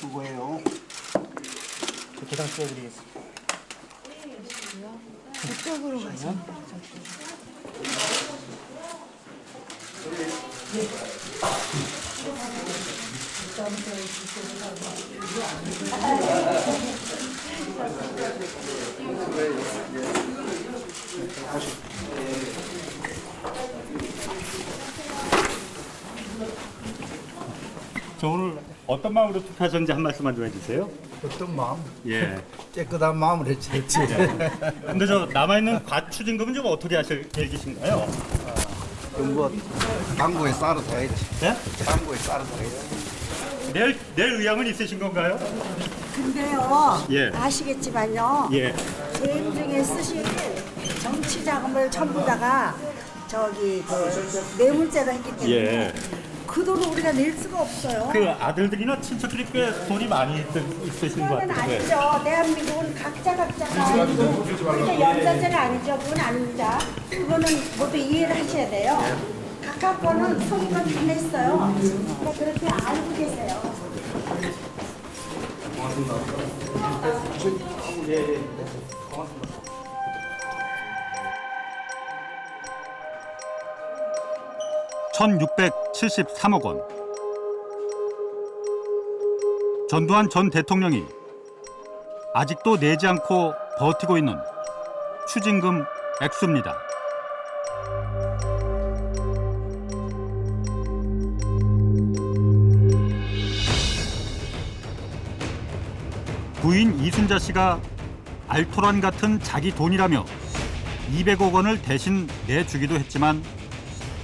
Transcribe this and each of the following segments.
수고해요. 계단 씌워드리겠습니다. 이쪽으로 가서. 저 오늘 어떤 마음으로 투표하셨는지 한 말씀만 좀 해주세요. 어떤 마음? 예. 깨끗한 마음을 했지. 근데 저 남아있는 과추징금은 좀 어떻게 하실 계획이신가요? 뭐 당구에 쌀을 둬야지. 예? 당구에 쌀을 둬야지. 내일 의향은 있으신 건가요? 근데요, 예. 아시겠지만요, 예. 재임 중에 쓰실 정치 자금을 전부 다가 저기 그 뇌물죄로 했기 때문에 예. 그 돈을 우리가 낼 수가 없어요. 그 아들들이나 친척들이 꽤 돈이 많이 있으신 것 그건 같아요. 아니죠. 대한민국은 각자가 그게 연좌제가 아니죠. 그건 아닙니다. 그거는 모두 이해를 하셔야 돼요. 각각 거는 소리가 다 냈어요. 그러니까 그렇게 알고 계세요. (1673억 원) 전두환 전 대통령이 아직도 내지 않고 버티고 있는 추징금 액수입니다. 부인 이순자 씨가 알토란 같은 자기 돈이라며 200억 원을 대신 내주기도 했지만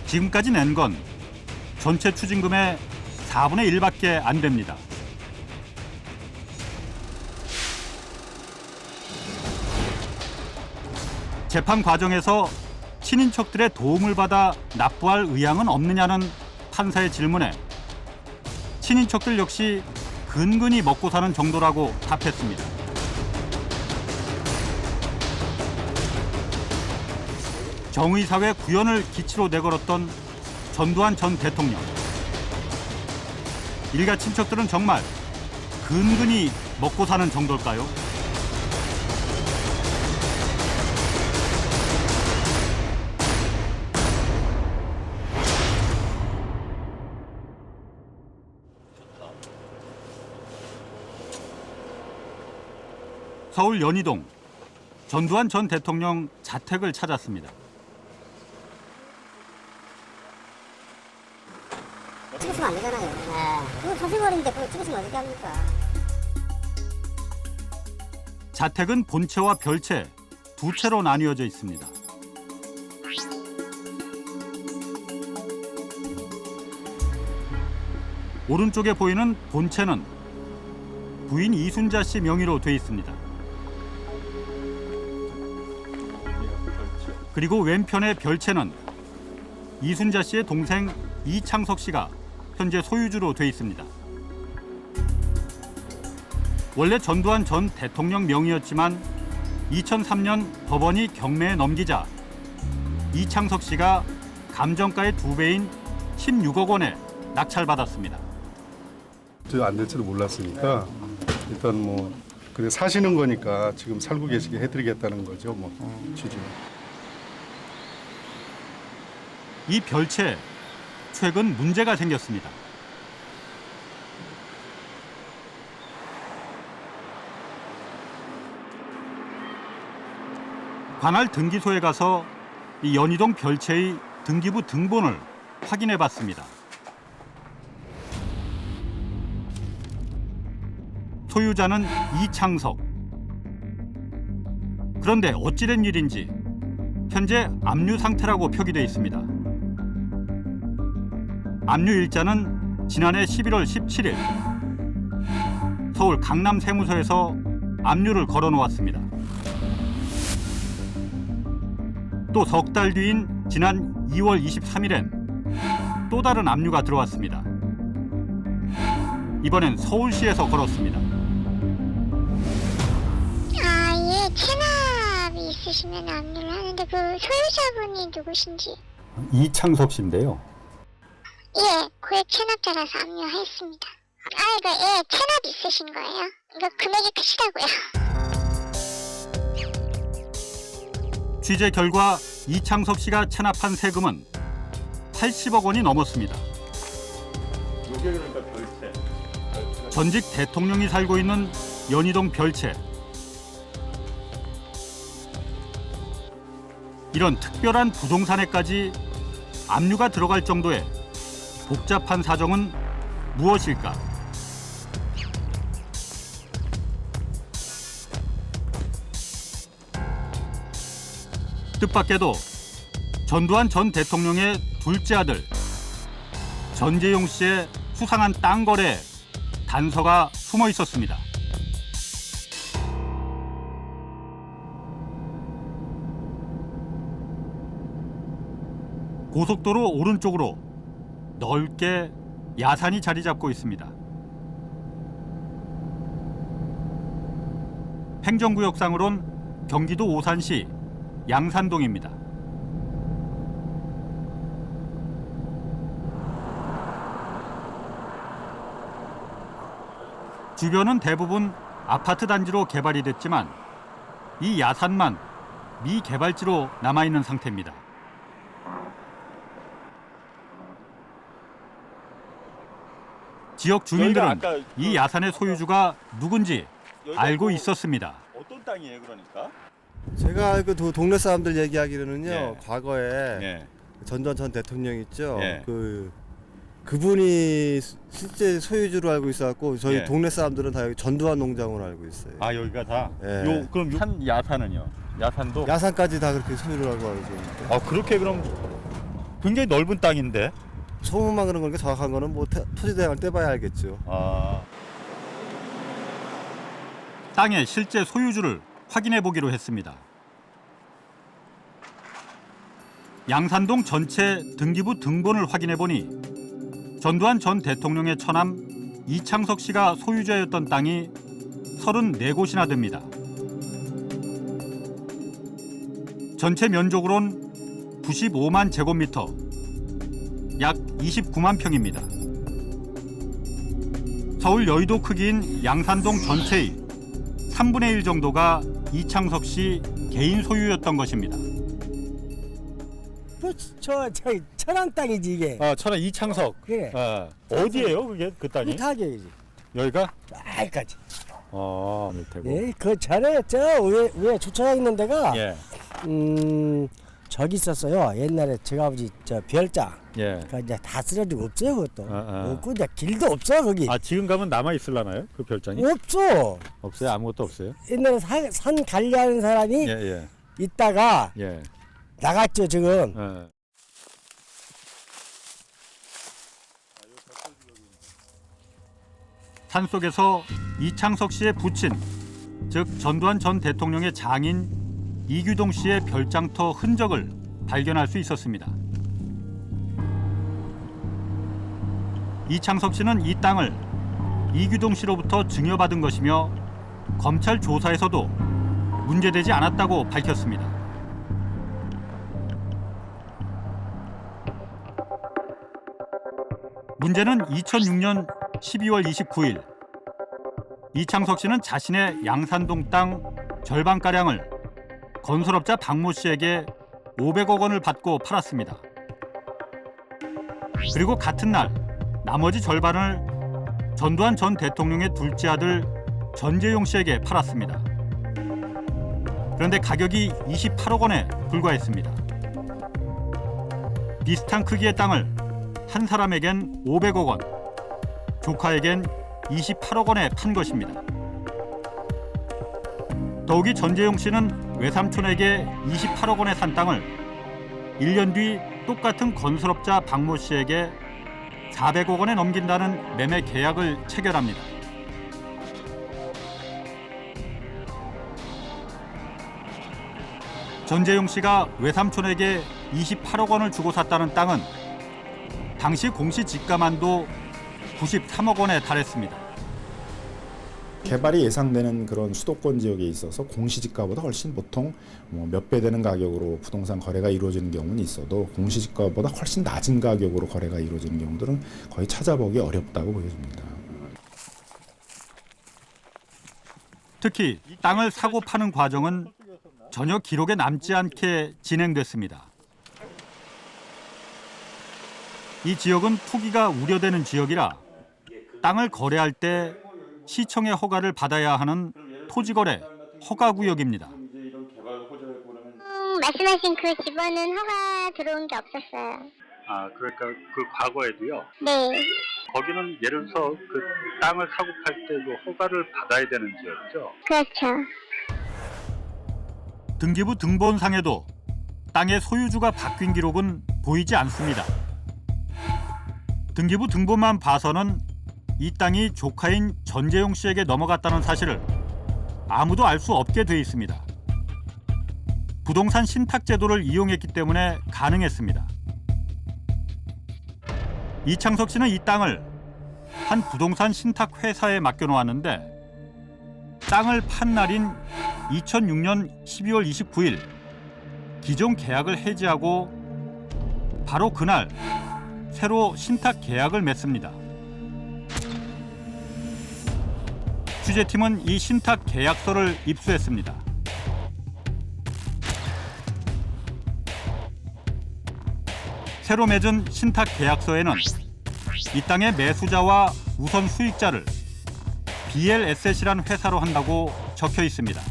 지금까지 낸 건 전체 추징금의 4분의 1밖에 안 됩니다. 재판 과정에서 친인척들의 도움을 받아 납부할 의향은 없느냐는 판사의 질문에 친인척들 역시 근근히 먹고 사는 정도라고 답했습니다. 정의사회 구현을 기치로 내걸었던 전두환 전 대통령. 일가 친척들은 정말 근근히 먹고 사는 정도일까요? 서울 연희동 전두환 전 대통령 자택을 찾았습니다. 찍으시면 안 되잖아요. 네. 그거 사생활인데 그거 찍으시면 어떻게 합니까? 자택은 본체와 별채 두 채로 나뉘어져 있습니다. 오른쪽에 보이는 본체는 부인 이순자 씨 명의로 돼 있습니다. 그리고 왼편의 별채는 이순자 씨의 동생 이창석 씨가 현재 소유주로 돼 있습니다. 원래 전두환 전 대통령 명의였지만 2003년 법원이 경매에 넘기자 이창석 씨가 감정가의 2배인 16억 원에 낙찰받았습니다. 저 안 될 줄은 몰랐으니까 일단 뭐 그래 사시는 거니까 지금 살고 계시게 해드리겠다는 거죠. 뭐 취지. 이 별채 최근 문제가 생겼습니다. 관할 등기소에 가서 이 연희동 별채의 등기부 등본을 확인해 봤습니다. 소유자는 이창석. 그런데 어찌된 일인지 현재 압류 상태라고 표기돼 있습니다. 압류 일자는 지난해 11월 17일 서울 강남 세무서에서 압류를 걸어놓았습니다. 또 석 달 뒤인 지난 2월 23일엔 또 다른 압류가 들어왔습니다. 이번엔 서울시에서 걸었습니다. 아, 예, 체납이 있으셔가지고 있으시면 압류를 하는데 그 소유자분이 누구신지? 이창석 씨인데요. 예, 고액 체납자라서 압류했습니다. 예, 체납 있으신 거예요? 이거 금액이 크시다고요. 취재 결과 이창석 씨가 체납한 세금은 80억 원이 넘었습니다. 요게 그러니까 별채. 전직 대통령이 살고 있는 연희동 별채. 이런 특별한 부동산에까지 압류가 들어갈 정도의 복잡한 사정은 무엇일까? 뜻밖에도 전두환 전 대통령의 둘째 아들 전재용 씨의 수상한 땅 거래에 단서가 숨어 있었습니다. 고속도로 오른쪽으로 넓게 야산이 자리 잡고 있습니다. 행정구역상으론 경기도 오산시 양산동입니다. 주변은 대부분 아파트 단지로 개발이 됐지만 이 야산만 미개발지로 남아있는 상태입니다. 지역 주민들은 아까 이 야산의 소유주가 누군지 알고 있었습니다. 어떤 땅이에요, 그러니까? 제가 그 동네 사람들 얘기하기로는요. 예. 과거에 예. 전두환 전 대통령 있죠. 예. 그분이 실제 소유주로 알고 있어갖고 저희 예. 동네 사람들은 다 여기 전두환 농장으로 알고 있어요. 아, 여기가 다. 예. 그럼 한 야산은요? 야산도. 야산까지 다 그렇게 소유를 하고 알고 있는데. 그렇게 그럼 굉장히 넓은 땅인데. 소문만 그런 거니까 정확한 거는 뭐 토지 대장을 떼봐야 알겠죠. 아. 땅의 실제 소유주를 확인해 보기로 했습니다. 양산동 전체 등기부 등본을 확인해 보니 전두환 전 대통령의 처남 이창석 씨가 소유자였던 땅이 34곳이나 됩니다. 전체 면적으론 95만 제곱미터, 약 29만 평입니다. 서울 여의도 크기인 양산동 전체의 3분의 1 정도가 이창석 씨 개인 소유였던 것입니다. 저 천안 땅이지 이게. 천안 이창석. 그래. 어디예요, 그게 그 땅이? 타격이지. 여기가? 여기까지. 밑에고. 예, 그 전에 저 위에 주차장 있는 데가 예. 저기 있었어요. 옛날에 제가 아버지 저 별장. 예. 그 이제 다 쓰러지고 없어요 그것도. 아. 없고 이제 길도 없어 거기. 지금 가면 남아 있을라나요? 그 별장이? 없어. 없어요. 아무것도 없어요. 옛날에 산 관리하는 사람이 예. 있다가 예. 나갔죠 지금. 예. 산속에서 이창석 씨의 부친, 즉 전두환 전 대통령의 장인 이규동 씨의 별장터 흔적을 발견할 수 있었습니다. 이창석 씨는 이 땅을 이규동 씨로부터 증여받은 것이며 검찰 조사에서도 문제되지 않았다고 밝혔습니다. 문제는 2006년 12월 29일 이창석 씨는 자신의 양산동 땅 절반가량을 건설업자 박모 씨에게 500억 원을 받고 팔았습니다. 그리고 같은 날 나머지 절반을 전두환 전 대통령의 둘째 아들 전재용 씨에게 팔았습니다. 그런데 가격이 28억 원에 불과했습니다. 비슷한 크기의 땅을 한 사람에겐 500억 원, 조카에겐 28억 원에 판 것입니다. 더욱이 전재용 씨는 외삼촌에게 28억 원에 산 땅을 1년 뒤 똑같은 건설업자 박모 씨에게 400억 원에 넘긴다는 매매 계약을 체결합니다. 전재용 씨가 외삼촌에게 28억 원을 주고 샀다는 땅은 당시 공시 지가만도 93억 원에 달했습니다. 개발이 예상되는 그런 수도권 지역에 있어서 공시지가보다 훨씬 보통 몇 배 되는 가격으로 부동산 거래가 이루어지는 경우는 있어도 공시지가보다 훨씬 낮은 가격으로 거래가 이루어지는 경우들은 거의 찾아보기 어렵다고 보여집니다. 특히 땅을 사고 파는 과정은 전혀 기록에 남지 않게 진행됐습니다. 이 지역은 투기가 우려되는 지역이라 땅을 거래할 때 시청의 허가를 받아야 하는 토지거래 허가구역입니다. 말씀하신 그 집안은 허가 들어온 게 없었어요. 아, 그러니까 그 과거에도요? 네. 거기는 예를 들어서 그 땅을 사고 팔 때 그 허가를 받아야 되는 지역이죠? 그렇죠. 등기부 등본상에도 땅의 소유주가 바뀐 기록은 보이지 않습니다. 등기부 등본만 봐서는 이 땅이 조카인 전재용 씨에게 넘어갔다는 사실을 아무도 알 수 없게 돼 있습니다. 부동산 신탁 제도를 이용했기 때문에 가능했습니다. 이창석 씨는 이 땅을 한 부동산 신탁 회사에 맡겨놓았는데 땅을 판 날인 2006년 12월 29일 기존 계약을 해지하고 바로 그날 새로 신탁 계약을 맺습니다. 취재팀은 이 신탁 계약서를 입수했습니다. 새로 맺은 신탁 계약서에는 이 땅의 매수자와 우선 수익자를 BLSS이란 회사로 한다고 적혀 있습니다.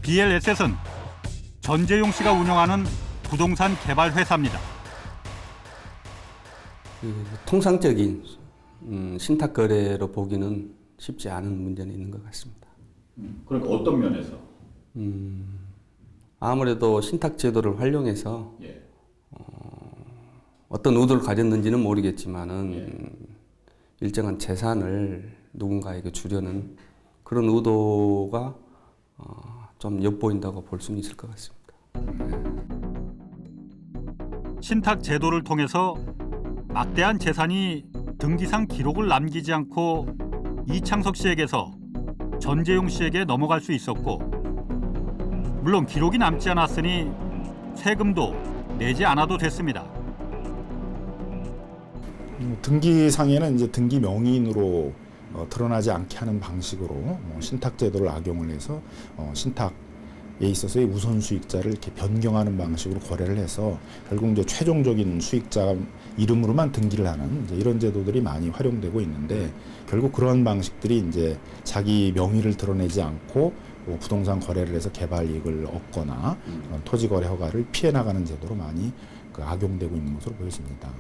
BLSS는 전재용 씨가 운영하는 부동산 개발 회사입니다. 통상적인 신탁 거래로 보기는 쉽지 않은 문제는 있는 것 같습니다. 그러니까 어떤 면에서? 아무래도 신탁 제도를 활용해서 예. 어떤 의도를 가졌는지는 모르겠지만은 일정한 재산을 누군가에게 주려는 그런 의도가 좀 엿보인다고 볼 수는 있을 것 같습니다. 신탁 제도를 통해서 막대한 재산이 등기상 기록을 남기지 않고 이창석 씨에게서 전재용 씨에게 넘어갈 수 있었고, 물론 기록이 남지 않았으니 세금도 내지 않아도 됐습니다. 등기상에는 이제 등기 명의인으로 드러나지 않게 하는 방식으로 신탁 제도를 악용을 해서 신탁에 있어서의 우선 수익자를 이렇게 변경하는 방식으로 거래를 해서 결국 이제 최종적인 수익자 이름으로만 등기를 하는 이제 이런 제도들이 많이 활용되고 있는데, 결국 그런 방식들이 이제 자기 명의를 드러내지 않고 부동산 거래를 해서 개발 이익을 얻거나 토지 거래 허가를 피해 나가는 제도로 많이 악용되고 있는 것으로 보여집니다.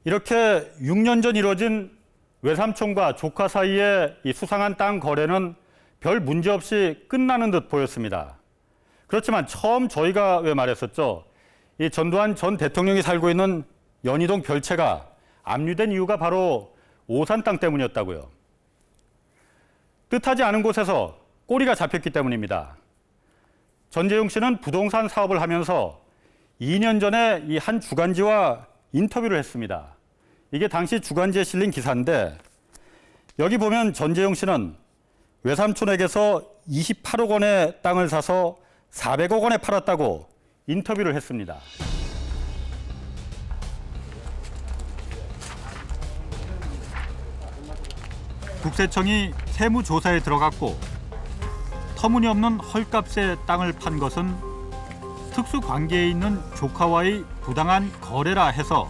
이렇게 6년 전 이뤄진 외삼촌과 조카 사이의 이 수상한 땅 거래는 별 문제 없이 끝나는 듯 보였습니다. 그렇지만 처음 저희가 왜 말했었죠? 이 전두환 전 대통령이 살고 있는 연희동 별채가 압류된 이유가 바로 오산 땅 때문이었다고요. 뜻하지 않은 곳에서 꼬리가 잡혔기 때문입니다. 전재용 씨는 부동산 사업을 하면서 2년 전에 이 한 주간지와 인터뷰를 했습니다. 이게 당시 주간지에 실린 기사인데, 여기 보면 전재용 씨는 외삼촌에게서 28억 원의 땅을 사서 400억 원에 팔았다고 인터뷰를 했습니다. 국세청이 세무조사에 들어갔고 터무니없는 헐값에 땅을 판 것은 특수관계에 있는 조카와의 부당한 거래라 해서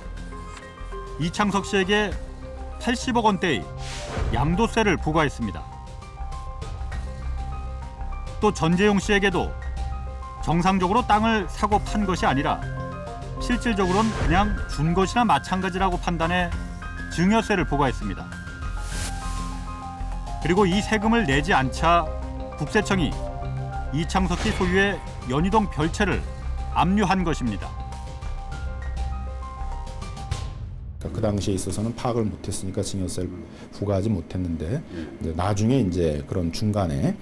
이창석 씨에게 80억 원대의 양도세를 부과했습니다. 또 전재용 씨에게도 정상적으로 땅을 사고 판 것이 아니라 실질적으로는 그냥 준 것이나 마찬가지라고 판단해 증여세를 부과했습니다. 그리고 이 세금을 내지 않자 국세청이 이창석 씨 소유의 연희동 별채를 압류한 것입니다. 그 당시에 있어서는 파악을 못했으니까 증여세를 부과하지 못했는데, 나중에 이제 그런 중간에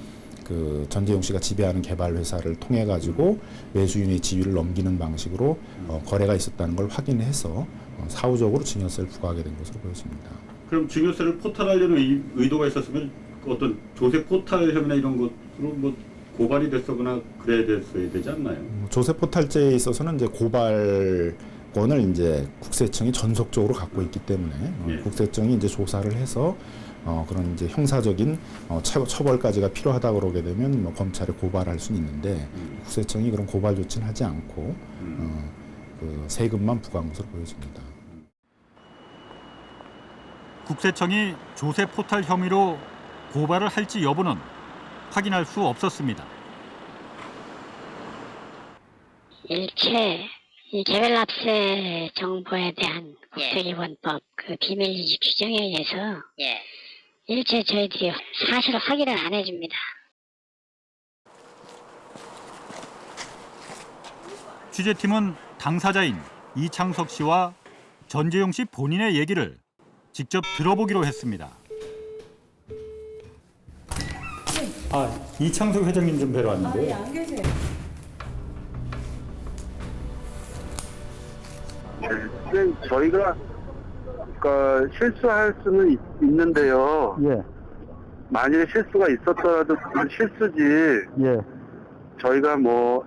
그 전재용 씨가 지배하는 개발 회사를 통해 가지고 매수인의 지위를 넘기는 방식으로 거래가 있었다는 걸 확인해서 사후적으로 증여세를 부과하게 된 것으로 보여집니다. 그럼 증여세를 포탈하려는 의도가 있었으면 어떤 조세 포탈 혐의나 이런 것으로 뭐 고발이 됐거나 그래야 됐어야 되지 않나요? 조세 포탈죄에 있어서는 이제 고발권을 이제 국세청이 전속적으로 갖고 있기 때문에 국세청이 이제 조사를 해서 그런 이제 형사적인 처벌까지가 필요하다 그러게 되면 뭐 검찰에 고발할 수는 있는데 국세청이 그런 고발 조치는 하지 않고 그 세금만 부과한 것으로 보여집니다. 국세청이 조세 포탈 혐의로 고발을 할지 여부는 확인할 수 없었습니다. 일체 이 개별납세 정보에 대한 국세기본법 그 비밀유지 규정에 의해서 일체 저희들이 사실 확인을 안 해줍니다. 취재팀은 당사자인 이창석 씨와 전재용 씨 본인의 얘기를 직접 들어보기로 했습니다. 이창석 회장님 좀 뵈러 왔는데. 안 계세요. 저희가 그러니까 실수할 수는 있는데요. 만약에 실수가 있었더라도 그건 실수지. 저희가 뭐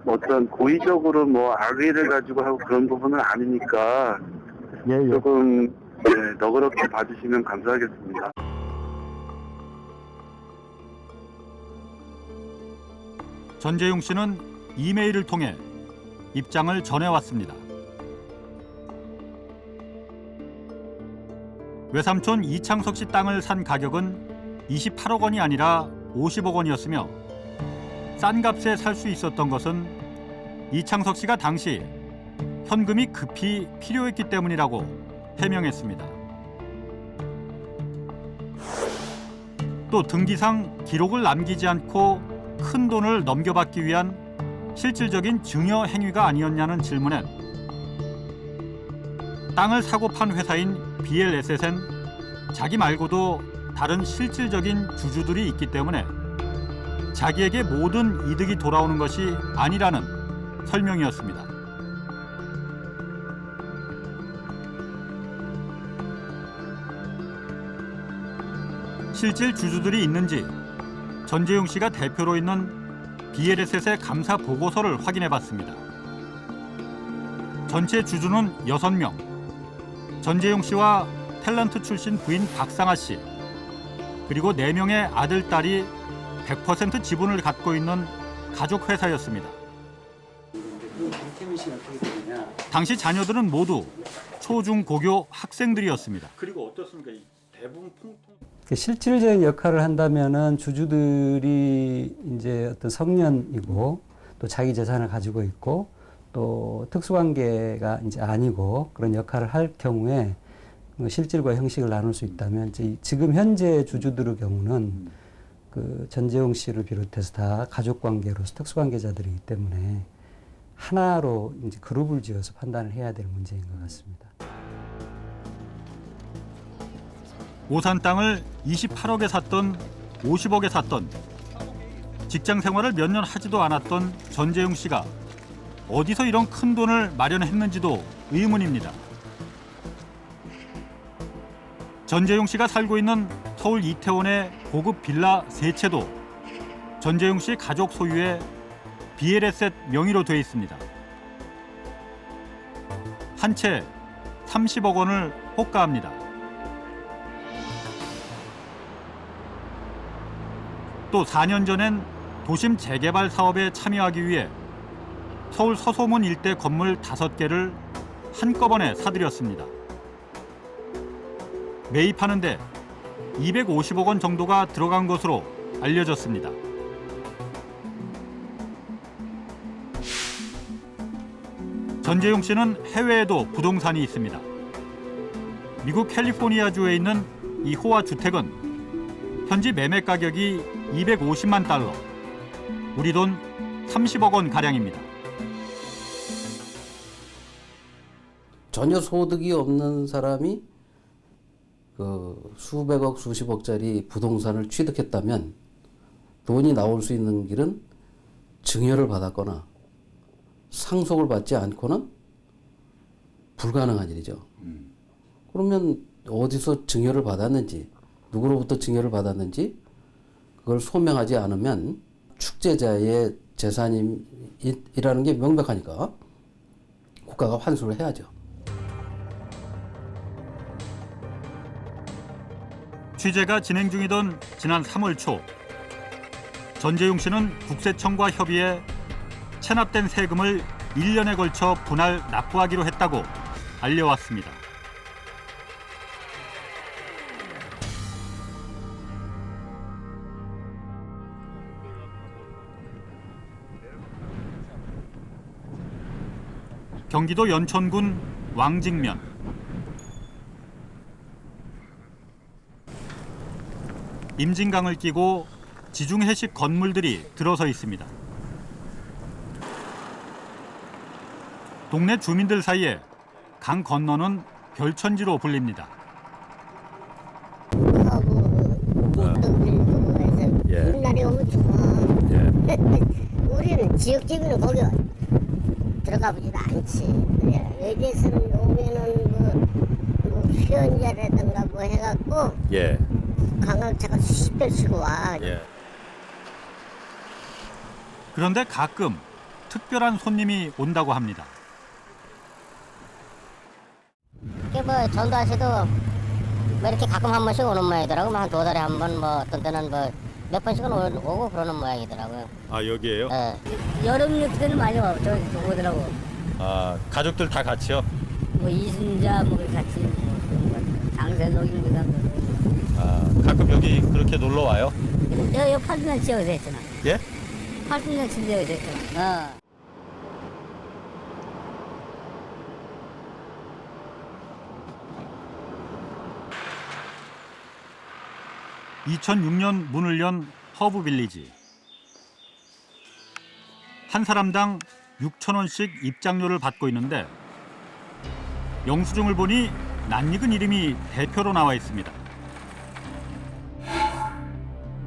어떤 고의적으로 뭐 악의를 가지고 하고 그런 부분은 아니니까 조금 너그럽게 봐주시면 감사하겠습니다. 전재용 씨는 이메일을 통해 입장을 전해왔습니다. 외삼촌 이창석 씨 땅을 산 가격은 28억 원이 아니라 50억 원이었으며 싼 값에 살 수 있었던 것은 이창석 씨가 당시 현금이 급히 필요했기 때문이라고 해명했습니다. 또 등기상 기록을 남기지 않고 큰 돈을 넘겨받기 위한 실질적인 증여 행위가 아니었냐는 질문엔 땅을 사고 판 회사인 BLSS엔 자기 말고도 다른 실질적인 주주들이 있기 때문에 자기에게 모든 이득이 돌아오는 것이 아니라는 설명이었습니다. 실질 주주들이 있는지 전재용 씨가 대표로 있는 BLSS의 감사 보고서를 확인해봤습니다. 전체 주주는 6명. 전재용 씨와 탤런트 출신 부인 박상아 씨, 그리고 4명의 아들, 딸이 100% 지분을 갖고 있는 가족 회사였습니다. 당시 자녀들은 모두 초중 고교 학생들이었습니다. 그리고 어떻습니까? 대부분 통통. 실질적인 역할을 한다면은 주주들이 이제 어떤 성년이고 또 자기 재산을 가지고 있고 또 특수관계가 이제 아니고 그런 역할을 할 경우에 실질과 형식을 나눌 수 있다면 지금 현재 주주들의 경우는 그 전재용 씨를 비롯해서 다 가족관계로서 특수관계자들이기 때문에 하나로 이제 그룹을 지어서 판단을 해야 될 문제인 것 같습니다. 오산 땅을 28억에 샀던 50억에 샀던 직장 생활을 몇 년 하지도 않았던 전재용 씨가 어디서 이런 큰 돈을 마련했는지도 의문입니다. 전재용 씨가 살고 있는 서울 이태원의 고급 빌라 3채도 전재용 씨 가족 소유의 BLSS 명의로 돼 있습니다. 한 채 30억 원을 호가합니다. 또 4년 전엔 도심 재개발 사업에 참여하기 위해 서울 서소문 일대 건물 5개를 한꺼번에 사들였습니다. 매입하는데 250억 원 정도가 들어간 것으로 알려졌습니다. 전재용 씨는 해외에도 부동산이 있습니다. 미국 캘리포니아주에 있는 이 호화 주택은 현지 매매 가격이 250만 달러, 우리 돈 30억 원 가량입니다. 전혀 소득이 없는 사람이 그 수백억, 수십억짜리 부동산을 취득했다면 돈이 나올 수 있는 길은 증여를 받았거나 상속을 받지 않고는 불가능한 일이죠. 그러면 어디서 증여를 받았는지, 누구로부터 증여를 받았는지 그걸 소명하지 않으면 축제자의 재산이라는 게 명백하니까 국가가 환수를 해야죠. 취재가 진행 중이던 지난 3월 초 전재용 씨는 국세청과 협의해 체납된 세금을 1년에 걸쳐 분할 납부하기로 했다고 알려왔습니다. 경기도 연천군 왕직면. 임진강을 끼고 지중해식 건물들이 들어서 있습니다. 동네 주민들 사이에 강 건너는 별천지로 불립니다. 날이 오면 좋아. 우리는 지역집에는 거기 들어가 보지도 않지. 여기에서는 오면은 뭐 휴연자라든가 뭐 해갖고 관광차가 수십 별 치고 와. 그런데 가끔 특별한 손님이 온다고 합니다. 이게 뭐 전도하시도 뭐 이렇게 가끔 한 번씩 오는 모양이더라고. 한 2달에 한 번, 뭐 어떤 때는 뭐 몇 번씩은 오고 그러는 모양이더라고요. 아, 여기에요? 네. 여름 때는 많이 오더라고. 아, 가족들 다 같이요? 뭐 이순자 뭐 같이 뭐 장세 녹인 그 사람들. 아, 가끔 여기 그렇게 놀러 와요? 여기 8년 지역에서 했잖아. 예? 8년 지역에서 했잖아. 2006년 문을 연 허브빌리지. 한 사람당 6,000원씩 입장료를 받고 있는데 영수증을 보니 낯익은 이름이 대표로 나와 있습니다.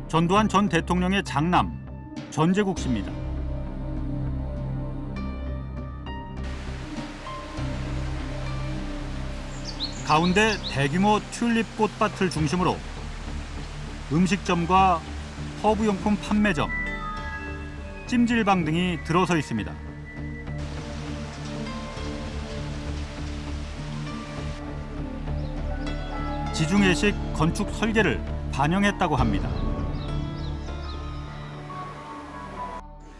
전두환 전 대통령의 장남 전재국 씨입니다. 가운데 대규모 튤립 꽃밭을 중심으로 음식점과 허브용품 판매점, 찜질방 등이 들어서 있습니다. 지중해식 건축 설계를 반영했다고 합니다.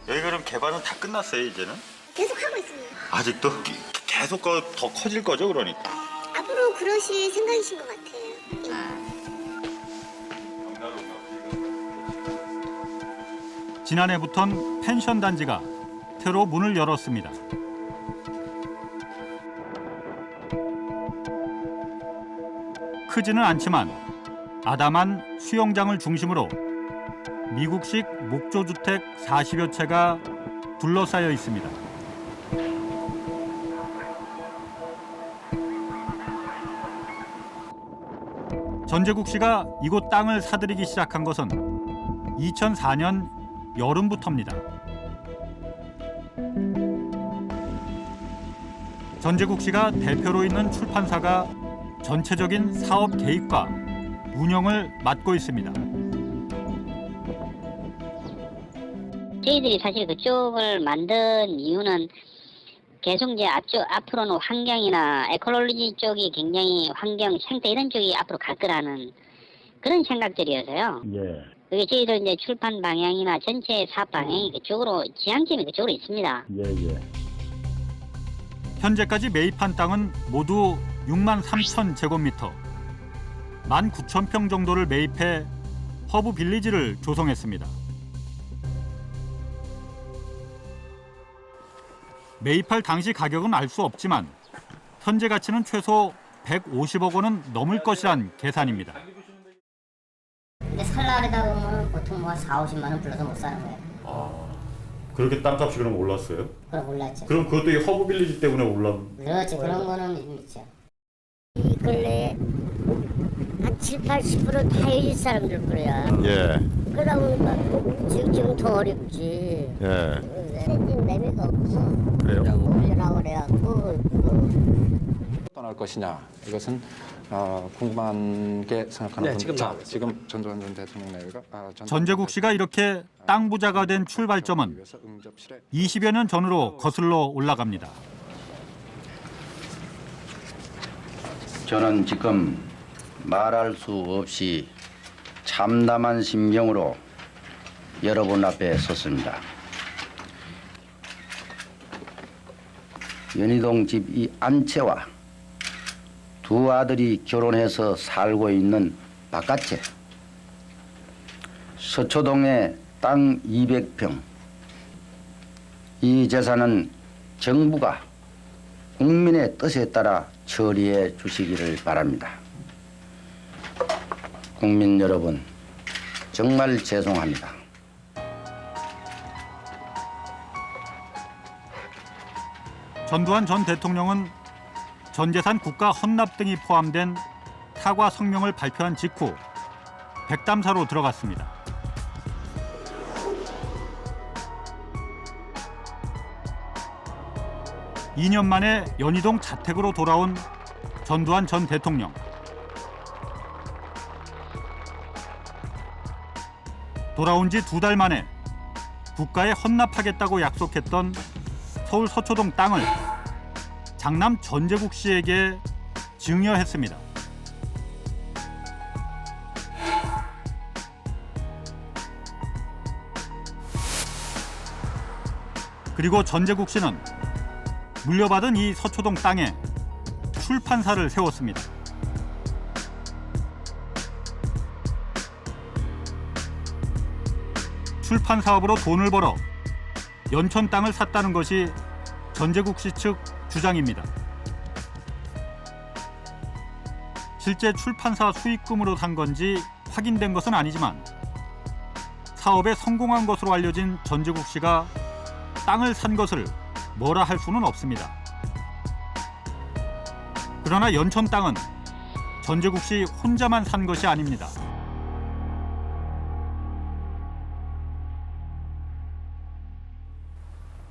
여기 그럼 개발은 다 끝났어요, 이제는? 계속 하고 있습니다. 아직도? 계속 더 커질 거죠, 그러니까? 앞으로 그러실 생각이신 것 같아요. 지난해부턴 펜션 단지가 새로 문을 열었습니다. 크지는 않지만 아담한 수영장을 중심으로 미국식 목조주택 40여 채가 둘러싸여 있습니다. 전재국 씨가 이곳 땅을 사들이기 시작한 것은 2004년 여름부터입니다. 전재국 씨가 대표로 있는 출판사가 전체적인 사업 계획과 운영을 맡고 있습니다. 저희들이 사실 그쪽을 만든 이유는 계속 이제 앞으로는 환경이나 에콜로지 쪽이 굉장히 환경, 생태 이런 쪽이 앞으로 갈 거라는 그런 생각들이어서요. 그게 저희들 이제 출판 방향이나 전체 사업 방향이 그쪽으로 지향점이 그쪽으로 있습니다. 현재까지 매입한 땅은 모두 6만 3천 제곱미터, 1만 9천 평 정도를 매입해 허브 빌리지를 조성했습니다. 매입할 당시 가격은 알 수 없지만 현재 가치는 최소 150억 원은 넘을 것이란 계산입니다. 근데 살라리다 보면 보통 뭐 4, 50만 원 불러서 못 사는 거예요. 아, 그렇게 땅값이 그럼 올랐어요? 그럼 올랐죠. 그럼 그것도 이 허브 빌리지 때문에 올랐... 그렇지, 그런 거는 있죠. 이 근래 한 7, 80% 다 이 사람들 거야. 그러다 보니까 지금 더 어렵지. 지금 매매가 없어. 그래요? 올려라 그래갖고 할 것이냐 이것은 궁금한 게 생각하는 분입니다. 지금 전두환 전 대통령 내외가 전제국 씨가 이렇게 땅 부자가 된 출발점은 20여 년 전으로 거슬러 올라갑니다. 저는 지금 말할 수 없이 참담한 심경으로 여러분 앞에 섰습니다. 연희동 집 이 안채와 두 아들이 결혼해서 살고 있는 바깥에 서초동의 땅 200평. 이 재산은 정부가 국민의 뜻에 따라 처리해 주시기를 바랍니다. 국민 여러분, 정말 죄송합니다. 전두환 전 대통령은 전재산 국가 헌납 등이 포함된 사과 성명을 발표한 직후 백담사로 들어갔습니다. (2년) 만에 연희동 자택으로 돌아온 전두환 전 대통령. 돌아온 지 2달 만에 국가에 헌납하겠다고 약속했던 서울 서초동 땅을 장남 전제국 씨에게 증여했습니다. 그리고 전제국 씨는 물려받은 이 서초동 땅에 출판사를 세웠습니다. 출판 사업으로 돈을 벌어 연천 땅을 샀다는 것이 전제국 씨 측 주장입니다. 실제 출판사 수익금으로 산 건지 확인된 것은 아니지만 사업에 성공한 것으로 알려진 전제국 씨가 땅을 산 것을 뭐라 할 수는 없습니다. 그러나 연천 땅은 전제국 씨 혼자만 산 것이 아닙니다.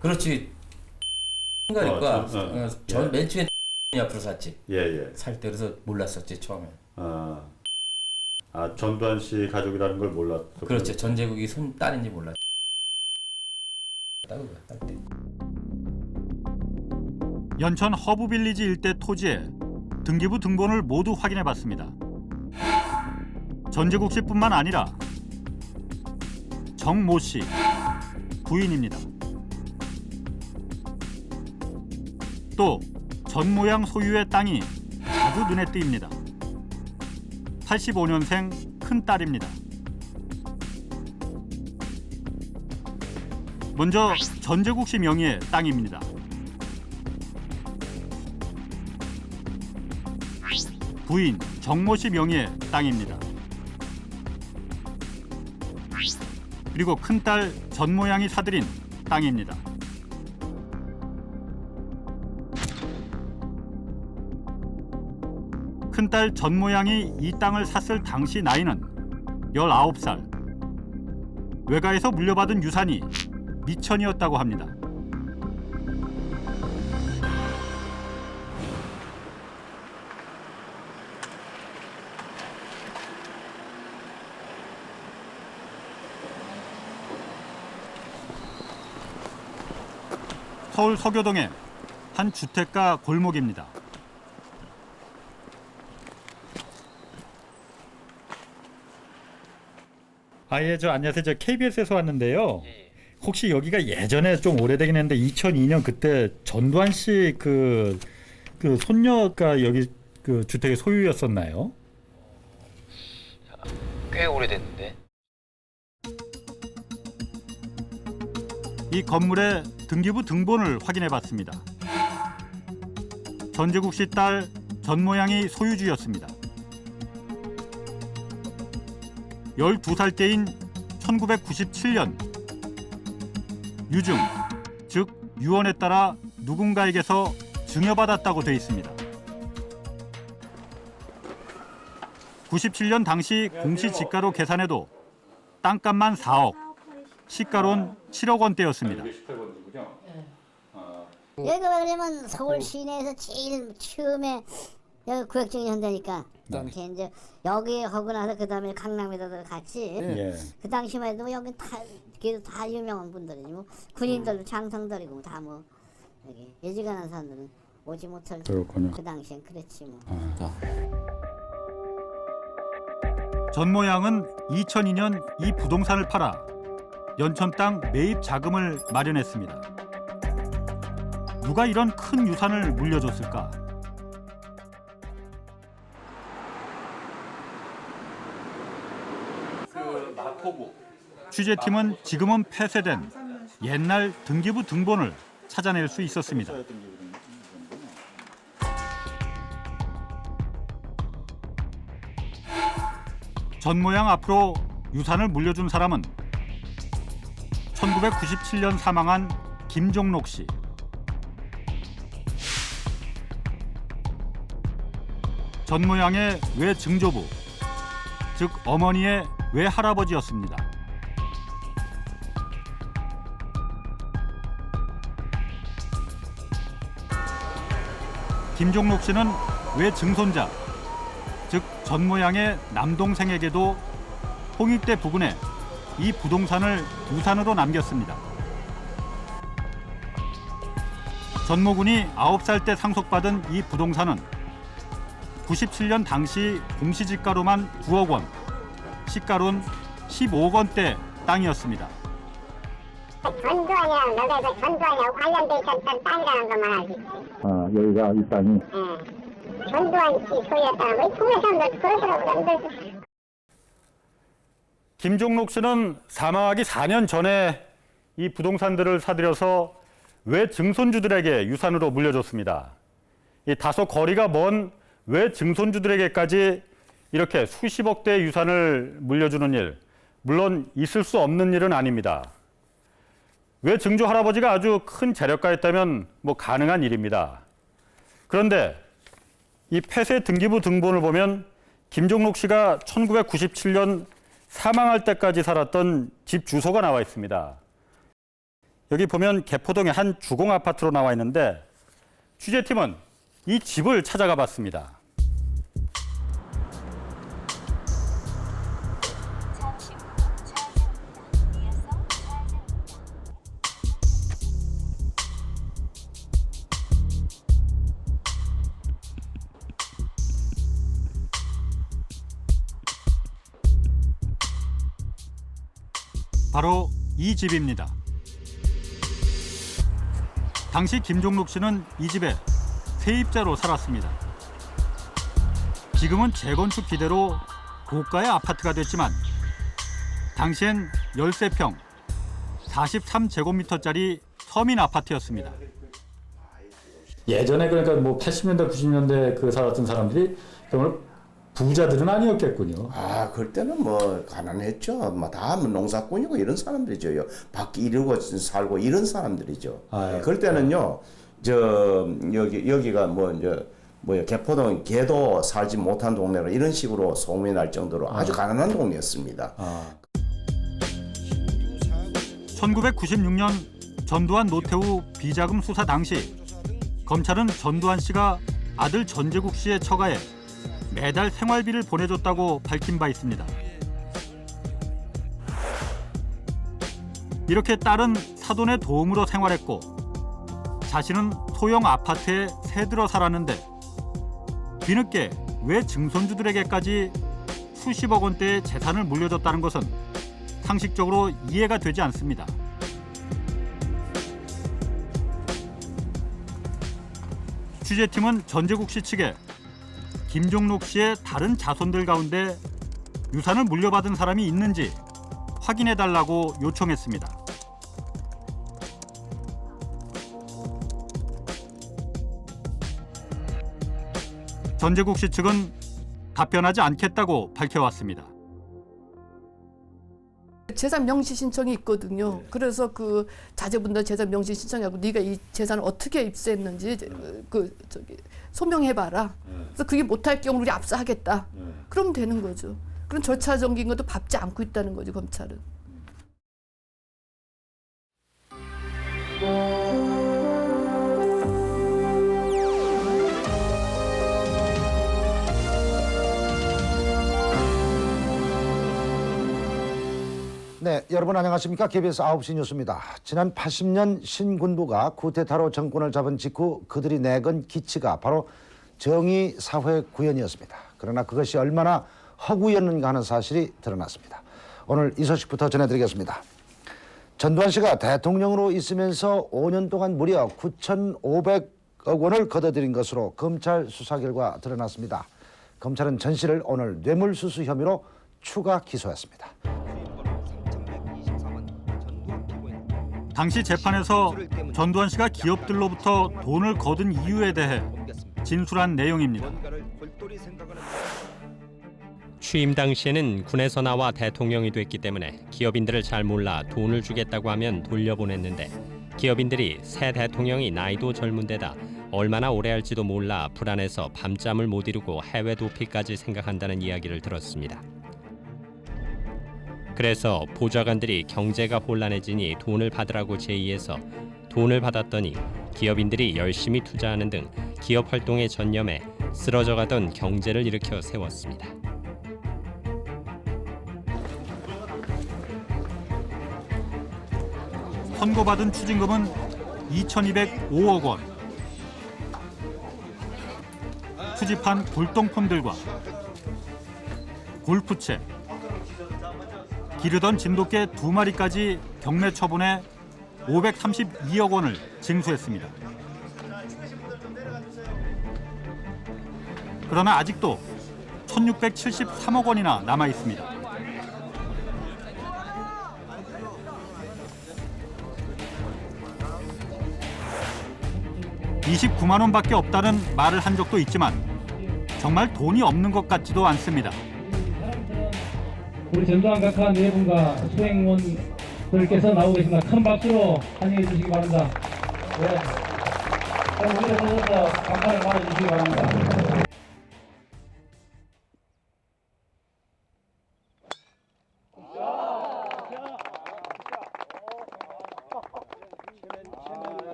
그렇지. 그러니까 전 맨 처음에 앞으로 샀지. 예. 살 때 그래서 몰랐었지 처음에. 전두환 씨 가족이라는 걸 몰랐어. 그렇지. 전제국이 딸인지 몰랐. 연천 허브빌리지 일대 토지에 등기부 등본을 모두 확인해봤습니다. 전제국 씨뿐만 아니라 정모 씨 부인입니다. 또 전모양 소유의 땅이 아주 눈에 띄입니다. 85년생 큰딸입니다. 먼저 전제국 씨 명의의 땅입니다. 부인 정모 씨 명의의 땅입니다. 그리고 큰딸 전모양이 사들인 땅입니다. 큰딸 전모양이 이 땅을 샀을 당시 나이는 19살. 외가에서 물려받은 유산이 미천이었다고 합니다. 서울 서교동의 한 주택가 골목입니다. 안녕하세요. 저 KBS에서 왔는데요. 혹시 여기가 예전에 좀 오래되긴 했는데 2002년 그때 전두환 씨 그 손녀가 여기 그 주택의 소유였었나요? 꽤 오래됐는데. 이 건물의 등기부 등본을 확인해봤습니다. 전제국 씨 딸 전모양이 소유주였습니다. 12살 때인 1997년 유증, 즉 유언에 따라 누군가에게서 증여받았다고 돼 있습니다. 97년 당시 공시지가로 계산해도 땅값만 4억, 시가로는 7억 원대였습니다. 여기가 그러면 서울 시내에서 제일 처음에 여기 구역정리 한다니까. 이제 여기 하고 나서 그 다음에 강남에다가 같이 그 당시만 해도 여기 다 유명한 분들이지 뭐 군인들도 장성들이고 다 뭐 여기 예지간한 사람들은 오지 못할 그 당시엔 그랬지 뭐. 전 모양은 2002년 이 부동산을 팔아 연천 땅 매입 자금을 마련했습니다. 누가 이런 큰 유산을 물려줬을까? 취재팀은 지금은 폐쇄된 옛날 등기부 등본을 찾아낼 수 있었습니다. 전 모양 앞으로 유산을 물려준 사람은 1997년 사망한 김종록 씨. 전 모양의 외증조부, 즉 어머니의 외할아버지였습니다. 김종록 씨는 외증손자, 즉 전 모양의 남동생에게도 홍익대 부근에 이 부동산을 유산으로 남겼습니다. 전모군이 9살 때 상속받은 이 부동산은 97년 당시 공시지가로만 9억 원, 시가로는 15억 원대 땅이었습니다. 전두환이랑 너가 그 전두환이랑 관련돼 있었던 땅이라는 것만 알지. 아, 여기가 이 땅이? 전두환 씨 소유였다는 거. 동네 사람들 그러더라고. 김종록 씨는 사망하기 4년 전에 이 부동산들을 사들여서 외증손주들에게 유산으로 물려줬습니다. 이 다소 거리가 먼 외증손주들에게까지 이렇게 수십억 대의 유산을 물려주는 일, 물론 있을 수 없는 일은 아닙니다. 외증조 할아버지가 아주 큰 재력가였다면 뭐 가능한 일입니다. 그런데 이 폐쇄 등기부 등본을 보면 김종록 씨가 1997년 사망할 때까지 살았던 집 주소가 나와 있습니다. 여기 보면 개포동의 한 주공 아파트로 나와 있는데 취재팀은 이 집을 찾아가 봤습니다. 바로 이 집입니다. 당시 김종록 씨는 이 집에 세입자로 살았습니다. 지금은 재건축 기대로 고가의 아파트가 됐지만 당시엔 13평, 43제곱미터짜리 서민 아파트였습니다. 예전에 그러니까 뭐 80년대, 90년대 그 살았던 사람들이 정말 부자들은 아니었겠군요. 아, 그때는 뭐 가난했죠. 뭐 다 농사꾼이고 이런 사람들이죠. 밖에 이러고 살고 이런 사람들이죠. 그럴 때는요, 여기가 뭐 이제 개포동 개도 살지 못한 동네로 이런 식으로 소문이 날 정도로 아주 가난한 동네였습니다. 1996년 전두환 노태우 비자금 수사 당시 검찰은 전두환 씨가 아들 전재국 씨의 처가에 매달 생활비를 보내줬다고 밝힌 바 있습니다. 이렇게 딸은 사돈의 도움으로 생활했고 자신은 소형 아파트에 새들어 살았는데 뒤늦게 왜 증손주들에게까지 수십억 원대의 재산을 물려줬다는 것은 상식적으로 이해가 되지 않습니다. 취재팀은 전재국 씨 측에 김종록 씨의 다른 자손들 가운데 유산을 물려받은 사람이 있는지 확인해달라고 요청했습니다. 전재국 씨 측은 답변하지 않겠다고 밝혀왔습니다. 재산 명시 신청이 있거든요. 그래서 그 자제분들 재산 명시 신청하고 네가 이 재산을 어떻게 입수했는지 소명해봐라. 그래서 그게 못할 경우 우리 압수하겠다. 그러면 되는 거죠. 그런 절차적인 것도 밟지 않고 있다는 거죠, 검찰은. 네, 여러분 안녕하십니까? KBS 9시 뉴스입니다. 지난 80년 신군부가 쿠데타로 정권을 잡은 직후 그들이 내건 기치가 바로 정의사회 구현이었습니다. 그러나 그것이 얼마나 허구였는가 하는 사실이 드러났습니다. 오늘 이 소식부터 전해드리겠습니다. 전두환 씨가 대통령으로 있으면서 5년 동안 무려 9,500억 원을 걷어들인 것으로 검찰 수사 결과 드러났습니다. 검찰은 전 씨를 오늘 뇌물수수 혐의로 추가 기소했습니다. 당시 재판에서 전두환 씨가 기업들로부터 돈을 거둔 이유에 대해 진술한 내용입니다. 취임 당시에는 군에서 나와 대통령이 됐기 때문에 기업인들을 잘 몰라 돈을 주겠다고 하면 돌려보냈는데 기업인들이 새 대통령이 나이도 젊은 데다 얼마나 오래 할지도 몰라 불안해서 밤잠을 못 이루고 해외 도피까지 생각한다는 이야기를 들었습니다. 그래서 보좌관들이 경제가 혼란해지니 돈을 받으라고 제의해서 돈을 받았더니 기업인들이 열심히 투자하는 등 기업 활동에 전념해 쓰러져가던 경제를 일으켜 세웠습니다. 선고받은 추징금은 2,205억 원. 투집한 골동품들과 골프채, 기르던 진돗개 2마리까지 경매 처분해 532억 원을 징수했습니다. 그러나 아직도 1,673억 원이나 남아 있습니다. (29만 원밖에 없다는 말을 한 적도 있지만 정말 돈이 없는 것 같지도 않습니다. 우리 전두환 각하 네 분과 수행원들께서 나오고 계십니다. 큰 박수로 환영해 주시기 바랍니다. 네. 우리를 보셔서 각하를 받아주시기 바랍니다.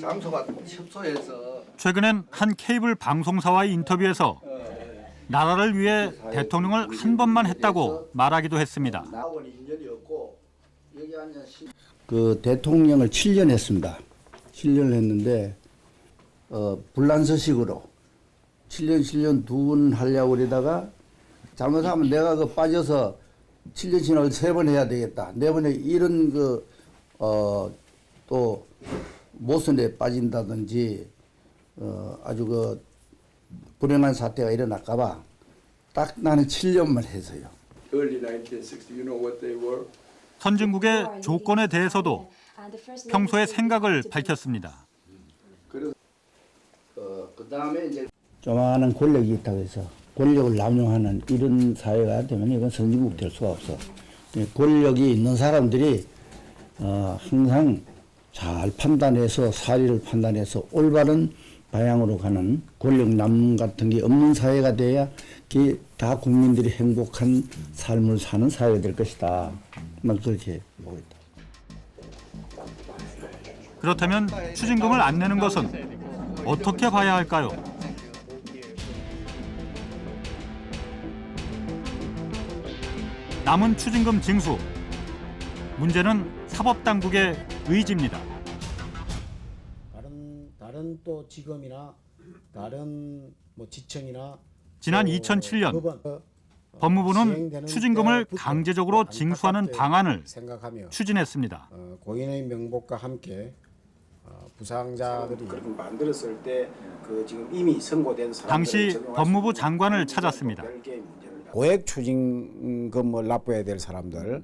장소가 협소해서 최근엔 한 케이블 방송사와의 인터뷰에서 나라를 위해 대통령을 한 번만 했다고 말하기도 했습니다. 그 대통령을 7년 했습니다. 7년을 했는데 불란서식으로 7년 두 번 하려고 그러다가 잘못하면 내가 그 빠져서 7년 신학을 3번 해야 되겠다. 4번에 이런 또 모순에 빠진다든지 아주 그 불행한 사태가 일어날까봐 딱 나는 7년만 해서요. 선진국의 조건에 대해서도 평소의 생각을 밝혔습니다. 그다음에 이제 조만한 권력이 있다고 해서 권력을 남용하는 이런 사회가 되면 이건 선진국 될 수가 없어. 권력이 있는 사람들이 항상 잘 판단해서 사리를 판단해서 올바른 방향으로 가는 권력 남 같은 게 없는 사회가 돼야 다 국민들이 행복한 삶을 사는 사회가 될 것이다. 막 그렇게 보고 있다. 그렇다면 추징금을 안 내는 것은 어떻게 봐야 할까요? 남은 추징금 징수. 문제는 사법당국의 의지입니다. 다른 또 지검이나 다른 뭐 지청이나 지난 2007년 법무부는 추징금을 강제적으로 징수하는 방안을 추진했습니다. 고인의 명복과 함께 부상자들이 만들었을 때 그 지금 이미 선고된 사람들 당시 법무부 장관을 찾았습니다. 고액 추징금을 납부해야 될 사람들,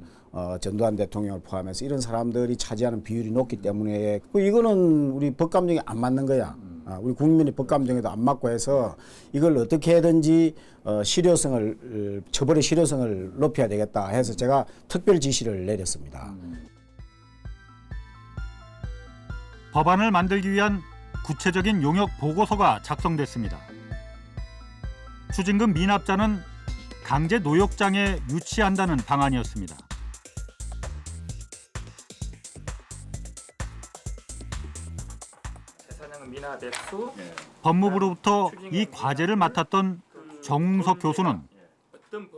전두환 대통령을 포함해서 이런 사람들이 차지하는 비율이 높기 때문에 이거는 우리 법감정에 안 맞는 거야. 우리 국민의 법감정에도 안 맞고 해서 이걸 어떻게 해든지 처벌의 실효성을 높여야 되겠다 해서 제가 특별 지시를 내렸습니다. 법안을 만들기 위한 구체적인 용역 보고서가 작성됐습니다. 추징금 미납자는 강제 노역장에 유치한다는 방안이었습니다. 법무부로부터 이 과제를 맡았던 정웅석 교수는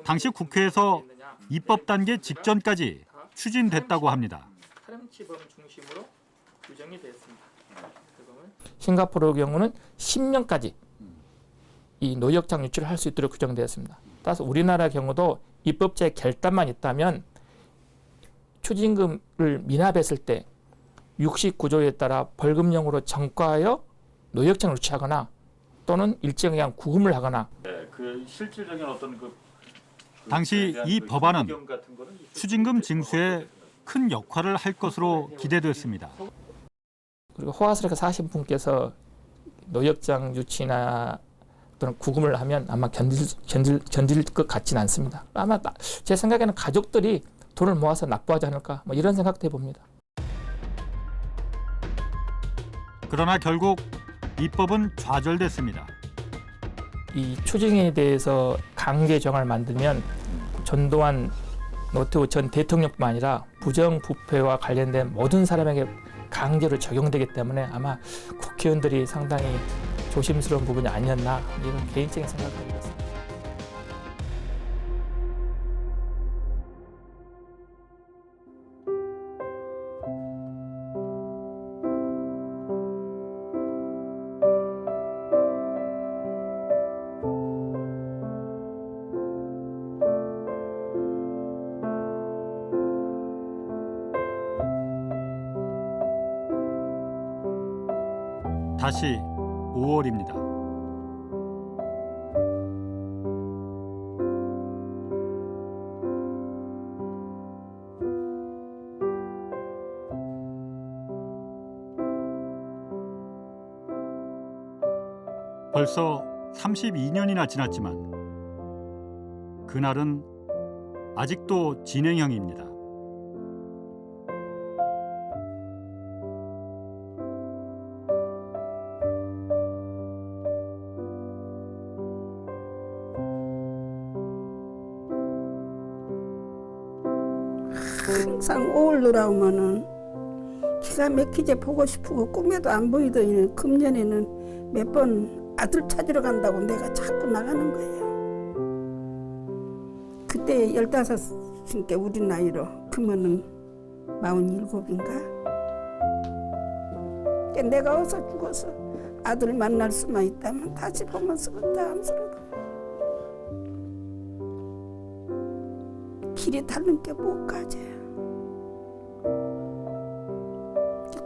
당시 국회에서 입법 단계 직전까지 추진됐다고 합니다. 탈영치범 중심으로 규정이 됐습니다. 싱가포르 경우는 10년까지 이 노역장 유치를 할 수 있도록 규정되었습니다. 따라서 우리나라 경우도 입법자의 결단만 있다면 추징금을 미납했을 때 69조에 따라 벌금형으로 전과하여 노역장을 유치하거나 또는 일정에 의한 구금을 하거나. 네, 그 실질적인 어떤 당시 이 법안은 추징금 징수에 큰 역할을 할 것으로 기대됐습니다. 그리고 호화스럽게 사신 분께서 노역장 유치나 또는 구금을 하면 아마 견딜 것 같지는 않습니다. 아마 제 생각에는 가족들이 돈을 모아서 납부하지 않을까 뭐 이런 생각도 해봅니다. 그러나 결국 입법은 좌절됐습니다. 이 추징에 대해서 강제 정을 만들면 전두환 노태우 전 대통령뿐만 아니라 부정부패와 관련된 모든 사람에게 강제로 적용되기 때문에 아마 국회의원들이 상당히 조심스러운 부분이 아니었나 이런 개인적인 생각을 하고 있습니다. 다시 5월입니다. 벌써 32년이나 지났지만 그날은 아직도 진행형입니다. 항상 5월 돌아오면은 기가 막히게 보고 싶고 꿈에도 안 보이더니 금년에는 몇 번 아들 찾으러 간다고 내가 자꾸 나가는 거예요. 그때 15이니까 우리 나이로 그러면은 47인가? 내가 어서 죽어서 아들 만날 수만 있다면 다시 보면서 부담스러워. 길이 다른 게 못 가져.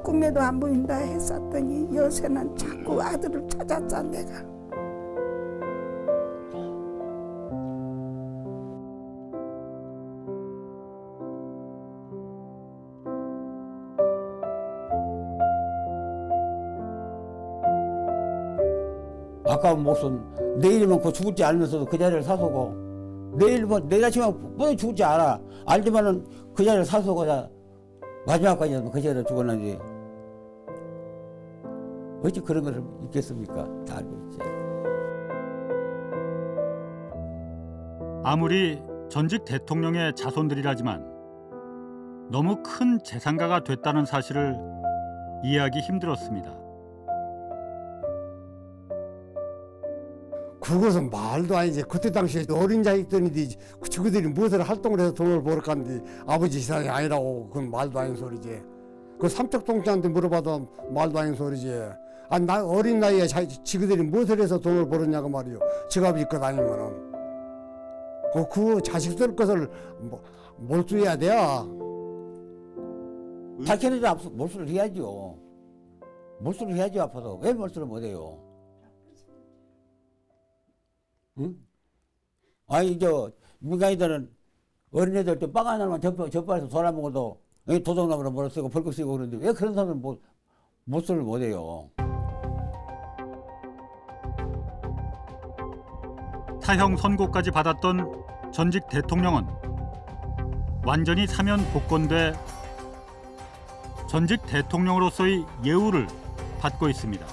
꿈에도 안 보인다 했었더니 요새는 자꾸 아들을 찾았자 내가. 아까운 목숨 내일이면 그 죽을지 알면서도 그 자리를 사서고 내일 내일 아침에 뻔히 죽을지 알지만은 그 자리를 사서고 마지막까지 그 자리에 죽었는지 어찌 그런 것을 있겠습니까? 다 알고 있지. 아무리 전직 대통령의 자손들이라지만 너무 큰 재산가가 됐다는 사실을 이해하기 힘들었습니다. 그것은 말도 아니지. 그때 당시에 어린 자식들인데 그들이 무엇을 활동을 해서 돈을 벌었는데 아버지 재산이 아니라고 그건 말도 아닌 소리지. 그 삼척동자한테 물어봐도 말도 아닌 소리지. 아니 나 어린 나이에 지그들이 무엇을 해서 돈을 벌었냐고 말이요. 지갑이 있고 다니면은 그 자식들 것을 몰수해야 돼요. 자기네들 앞서 몰수를 해야죠. 몰수를 해야지 앞서서 왜 몰수를 못해요? 응? 아니 민간인들은 어린애들 또 빵 하나만 접발해서 돌아먹어도 도둑놈으로 뭐를 쓰고 벌금 쓰고 그러는데 왜 그런 사람은 몰수를 못해요? 사형 선고까지 받았던 전직 대통령은 완전히 사면 복권돼 전직 대통령으로서의 예우를 받고 있습니다.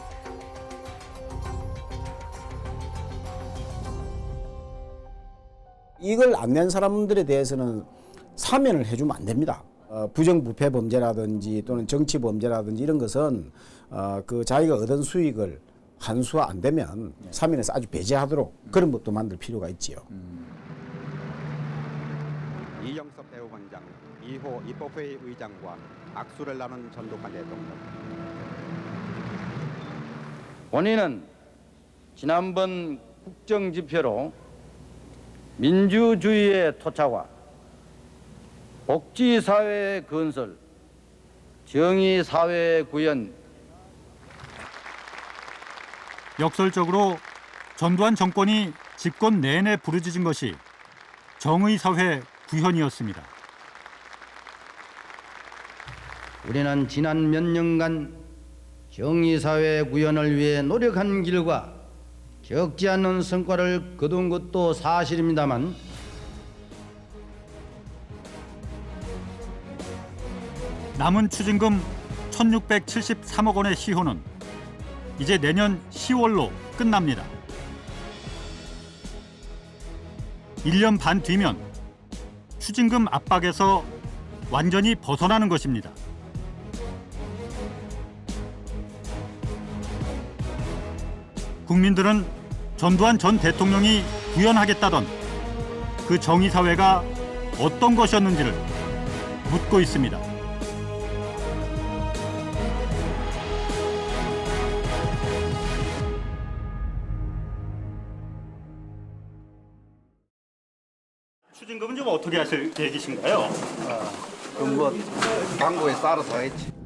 이걸 안 낸 사람들에 대해서는 사면을 해주면 안 됩니다. 부정부패 범죄라든지 또는 정치 범죄라든지 이런 것은 그 자기가 얻은 수익을 환수가 안 되면 사면에서 아주 배제하도록 그런 법도 만들 필요가 있지요. 이영석 대법원장, 2호 입법회의 의장과 악수를 나눈 전두환 대통령. 본인은 지난번 국정지표로 민주주의의 토착화, 복지사회 건설, 정의사회 구현. 역설적으로 전두환 정권이 집권 내내 부르짖은 것이 정의사회 구현이었습니다. 우리는 지난 몇 년간 정의사회 구현을 위해 노력한 길과 적지 않은 성과를 거둔 것도 사실입니다만 남은 추징금 1,673억 원의 시효는 이제 내년 10월로 끝납니다. 1년 반 뒤면 추징금 압박에서 완전히 벗어나는 것입니다. 국민들은 전두환 전 대통령이 구현하겠다던 그 정의사회가 어떤 것이었는지를 묻고 있습니다. 추징금은 좀 어떻게 하실 계획이신가요? 그건 뭐 당구에 따라서 하겠지.